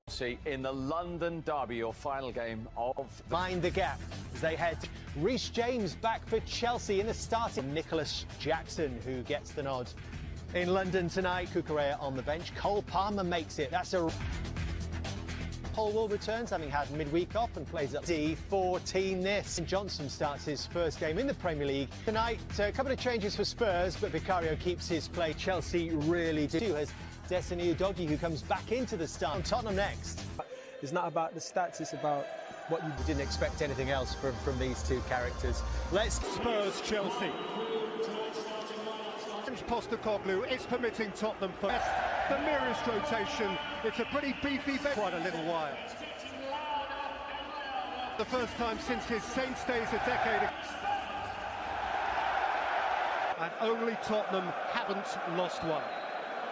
See, in the London derby, your final game of Mind the gap as they head. Reece James back for Chelsea in the starting. Nicholas Jackson, who gets the nod. In London tonight, Cucurella on the bench. Cole Palmer makes it. That's a... Holwell returns, having had midweek off, and plays up D14 this. Johnson starts his first game in the Premier League. Tonight, a couple of changes for Spurs, but Vicario keeps his play. Chelsea really do. Has Destiny Udogie, who comes back into the start. Tottenham next. It's not about the stats, it's about what you didn't expect anything else from these two characters. Let's... Spurs, Chelsea. Postecoglou is permitting Tottenham first. The merest rotation. It's a pretty beefy bet. Quite a little while. The first time since his Saints days a decade ago. And only Tottenham haven't lost one.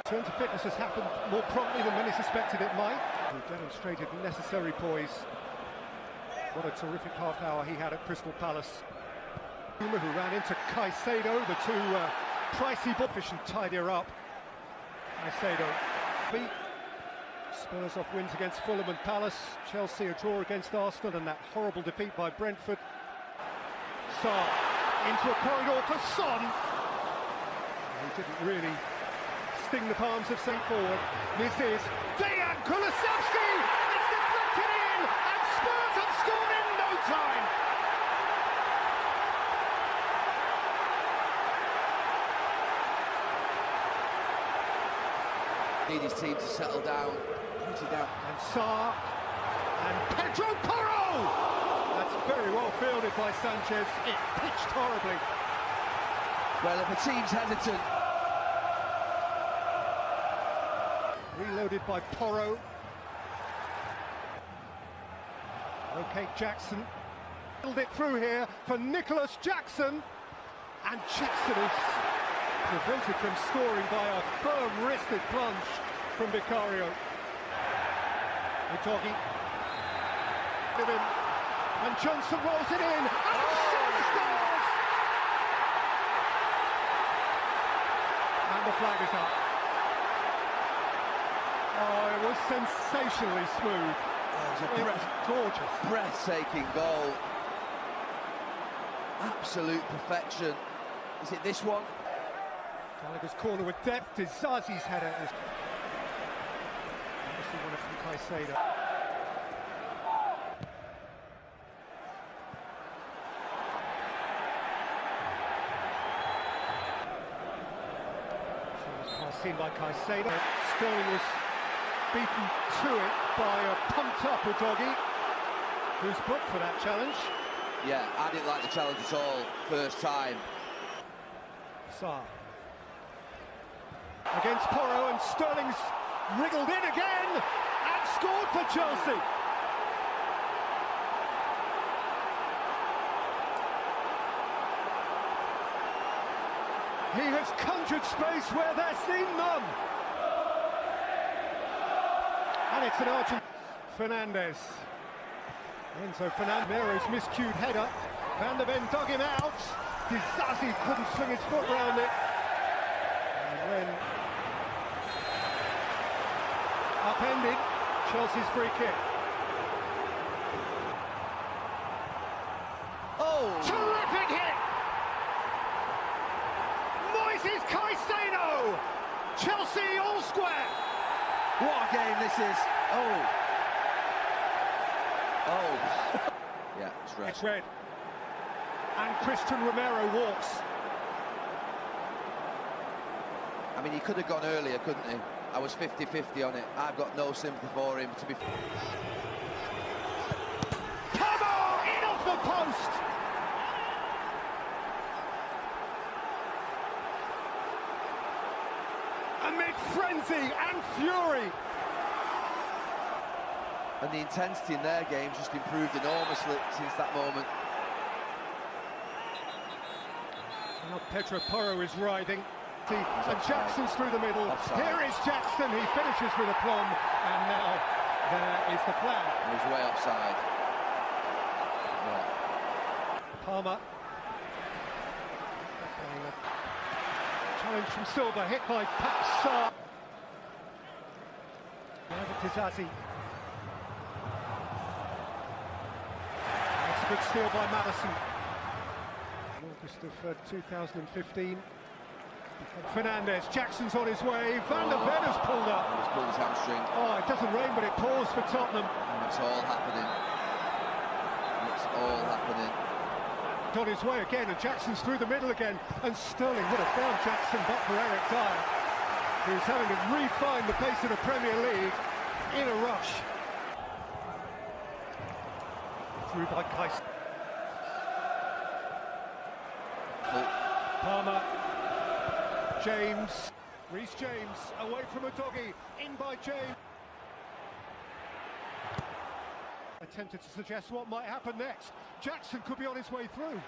Turn to fitness has happened more promptly than many suspected it might. He demonstrated necessary poise. What a terrific half hour he had at Crystal Palace. Who ran into Caicedo, the two pricey buffish, and tied her up. Caicedo. Spurs off wins against Fulham and Palace. Chelsea a draw against Arsenal, and that horrible defeat by Brentford. Sarr into a corridor for Son. He didn't really sting the palms of St. Forward. This is Dejan Kulusevski! It's deflected in, and Spurs have scored in no time! Need his team to settle down, put it down. And Sarr, and Pedro Porro! That's very well fielded by Sanchez. It pitched horribly. Well, if a team's hesitant... Reloaded by Porro. Okay, Jackson. Filled it through here for Nicholas Jackson. And Jackson is prevented from scoring by a firm-wristed plunge from Vicario. Udogie. And Johnson rolls it in. And Son scores! And the flag is up. Oh, it was sensationally smooth. It was gorgeous. Breathtaking goal. Absolute perfection. Is it this one? Gallagher's corner with depth. Dizazi's header. Obviously one from Caicedo. So it was passed in by Caicedo. Sterling was beaten to it by a pumped-up Udogie, who's booked for that challenge. Yeah, I didn't like the challenge at all, first time. Sarr. Against Porro, and Sterling's wriggled in again, and scored for Chelsea. He has conjured space where there seemed none. And it's an Argentine. Fernandez. Enzo Fernandez, miscued header. Van der Ven dug him out. Dizazi couldn't swing his foot round it. And then upended. Chelsea's free kick. Oh! Terrific hit! Moises Caicedo! Chelsea all square! What a game this is! Oh! Oh! Yeah, it's red. It's red. And Christian Romero walks. I mean, he could have gone earlier, couldn't he? I was 50-50 on it. I've got no sympathy for him, to be fair. Come on! In off the post! Amid frenzy and fury. And the intensity in their game just improved enormously since that moment. Now Pedro Porro is riding. And Jackson's through the middle. Offside. Here is Jackson. He finishes with aplomb. And now there is the flag. He's way offside. Yeah. Palmer. Challenge from Silva, hit by Sarr. Now to Dizazi. Good steal by Maddison. In August of 2015. Fernandez, Jackson's on his way. Van der Ven has pulled up. He's pulled his hamstring. Oh, it doesn't rain, but it pours for Tottenham. And it's all happening. It's all happening. On his way again, and Jackson's through the middle again. And Sterling would have found Jackson, but for Eric Dyer, who's having to refine the pace of the Premier League in a rush. Through by Kais. Palmer. James. Reece James away from Udogie. In by James. Attempted to suggest what might happen next. Jackson could be on his way through.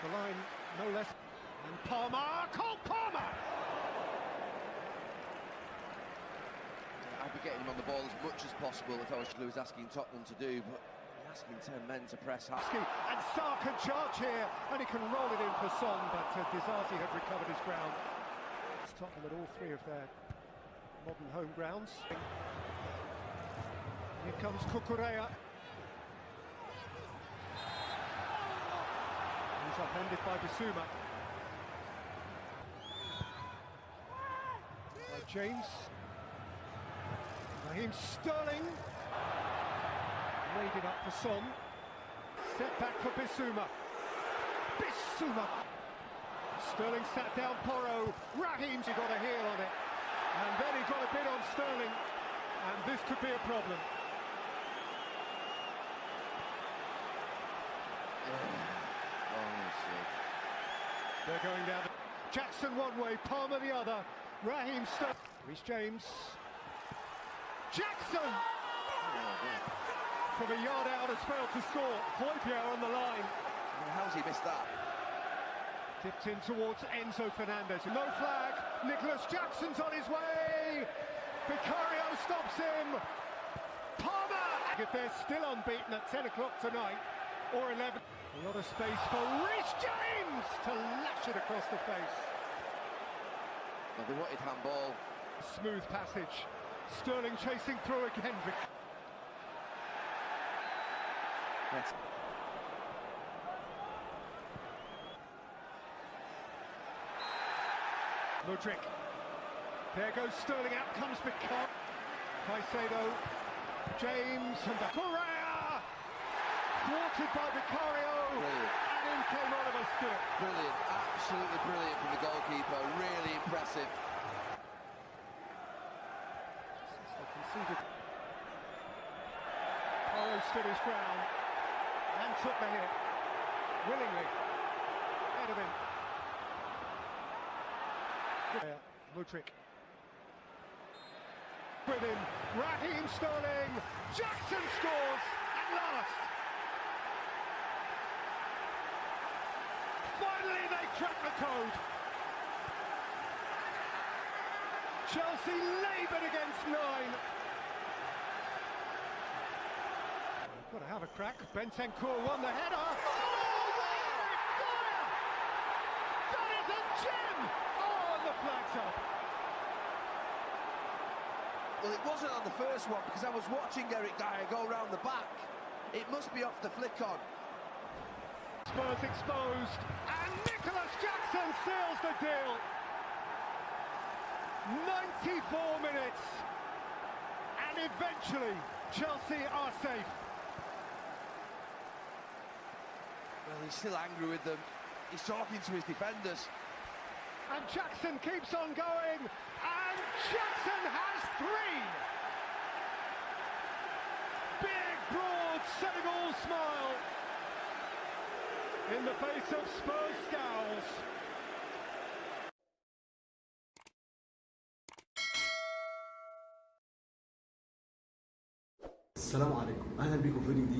The line no less. And Palmer. Cole Palmer! I'd be getting him on the ball as much as possible if I was asking Tottenham to do, but asking 10 men to press hard. And Sarr can charge here, and he can roll it in for Son, but Disasi had recovered his ground. It's Tottenham at all three of their modern home grounds. Here comes Cucurella. He's upended by Bissouma. By James. Raheem Sterling. Laid it up for Son. Set back for Bissouma. Bissouma. Sterling sat down Porro. Raheem's got a heel on it. And then he got a bit on Sterling. And this could be a problem. They're going down. Jackson one way, Palmer the other. Raheem Sterling. Reece James. Jackson! From a yard out has failed to score. Højbjerg on the line. How's he missed that? Tipped in towards Enzo Fernandez. No flag. Nicholas Jackson's on his way. Vicario stops him. Palmer! If they're still unbeaten at 10 o'clock tonight, or 11. A lot of space for Reece James to lash it across the face. Well, they wanted handball. Smooth passage. Sterling chasing through again. Yes. Mudryk. There goes Sterling, out comes Vicario. Caicedo. James and Correa. Thwarted by Vicario. Brilliant. And in came Oliver Stewart. Brilliant, absolutely brilliant from the goalkeeper. Really impressive. Conceded. Porro stood his ground and took the hit willingly ahead of him. Mudryk with him. Raheem Sterling. Jackson scores at last. Finally they crack the code. Chelsea laboured against 9. Got to have a crack. Bentancur won the header. Oh, Eric Dyer! That is a gem! Oh, and the flag's up. Well, it wasn't on the first one because I was watching Eric Dyer go round the back. It must be off the flick on. Spurs exposed, and Nicholas Jackson seals the deal. 94 minutes, and eventually Chelsea are safe. Well, he's still angry with them. He's talking to his defenders. And Jackson keeps on going, and Jackson has 3. Big, broad Senegal smile in the face of Spurs scowls. السلام عليكم، اهلا بيكم في فيديو جديد.